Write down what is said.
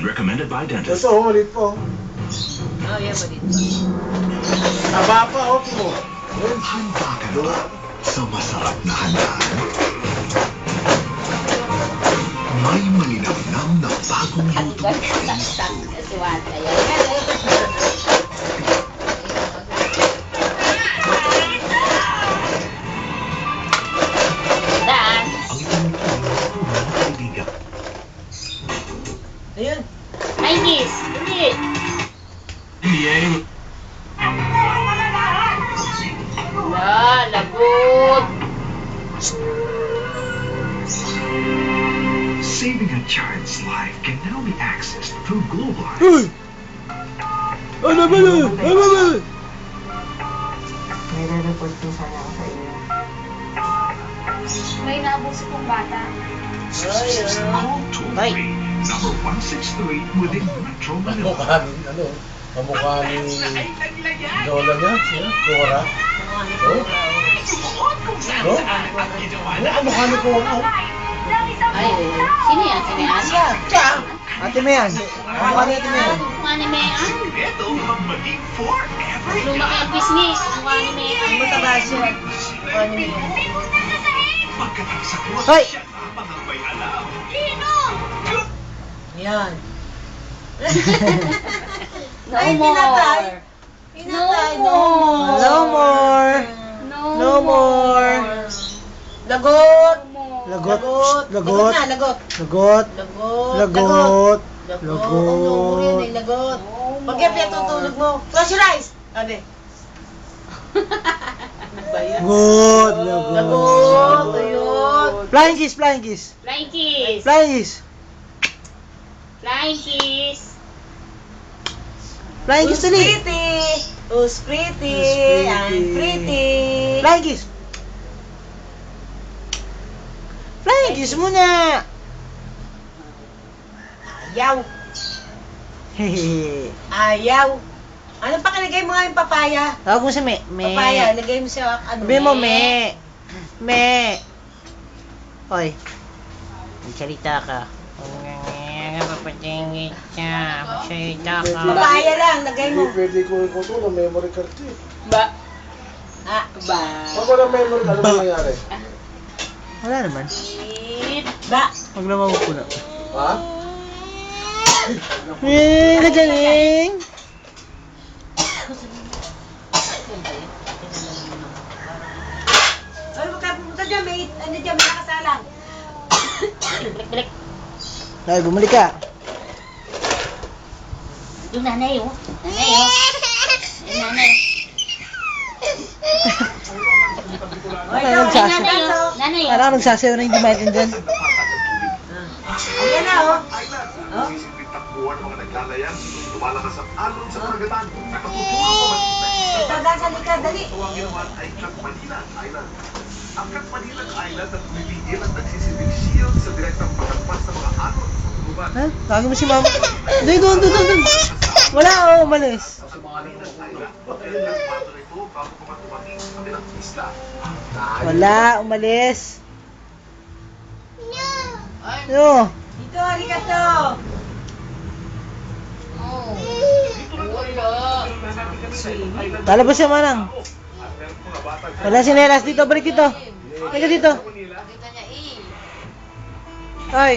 recommended by dentists. Ito, ulit po. Oh, yeah, but it's... Aba pa, okay mo. Handa ka na ba sa masarap na handaan? May malinamnam na bagong lutong Chinese food. Suwata yan. Dan. Ang itong mga kaibigan. Ayun. Ay, miss. Hindi. Yang. Wala, lagot. Saving a child's life can now be accessed through Globalize. Uy! Ano ba na? Ano ba? May re-report din sana ako sa inyo. May naabuso kong bata. Call toll-free number 163 within Metro Manila. Kamukha ni, ano? Kamukha ni... Lola niya? Siya? Cora? Oh? No? Ano kamukha ni Cora? Ay, sino yan? Sino yan? Siya! Ate Mayan. Ako ni Ate Mayan. Mukha ni Mayan. Ito ang maging forever. Lumaki ang pisngi. Mukha ni Mayan. Mataba siya. Mukha ni Mayan. Pagdating sa kuha, Hoy! siya lamang ang may alam. Yan. No Ay, more. pinatay. No more. No more. No more. Lagot. Lagot. Lagot. Lagot. Na, lagot. Lagot. Lagot. Lagot. Lagot. Ang lumor yun eh, lagot. Pag kaya tutulog mo. Close your eyes. Sabi. Ano ba yan? Good. Lagot. Lagot. Ayun. Flying kiss, flying kiss. Flying kiss. Flying kiss. Flying kiss. Flying kiss Who's tuloy. pretty? Who's pretty? Who's pretty? I'm pretty. Flying kiss. Flying kiss muna. Ayaw. Hehehe. Ayaw. Ano pa kalagay mo nga yung papaya? Tawag mo sa me. Me. Papaya, lagay mo sa ano? Sabi mo, me. Me. Hoy. Magsalita ka. Papatingin siya. Magsalita ka. Papaya lang, lagay mo. Pwede ko ito na memory card ko eh. Ba. Ah, ba? Pag wala memory card, ano nangyari? Wala naman. Ba? Huwag na mapupuna. Ha? Kagaling! Ano ba ka pumunta dyan? May, ano dyan, may nakasalang. Balik. Dahil bumalik ka. Yung nanay, oh. Nanay, oh. Yung nanay. Ay, Ano ikaw, nagsasabi? nanay, oh. Nanay, oh. Parang nagsasayaw na hindi maintindihan. Ayan na, oh. Oh? Sisipin takbuhan ng mga naglalayas, lumalakas ang alon sa karagatan, nakatutulong pa mag-isla. Ito, sa likod, dali. Ito ang ginawa ay Katmanilan Island. Ang Katmanilan Island ang pumipigil at nagsisilbing shield sa direktang pagkagpas ng mga alon sa tulugan. Ha? Tawagin mo si mama. Doon. Wala, oh, umalis. Sa mga Katmanilan Island, ay nagpato ito bago pa matumating sa kabilang isla. Wala, umalis. Yo. Dito, arigato. Oh. Wala. Lalabas siya, manang. Wala si Nelas dito, balik dito. Balik dito. Kita niya, eh. Hoy.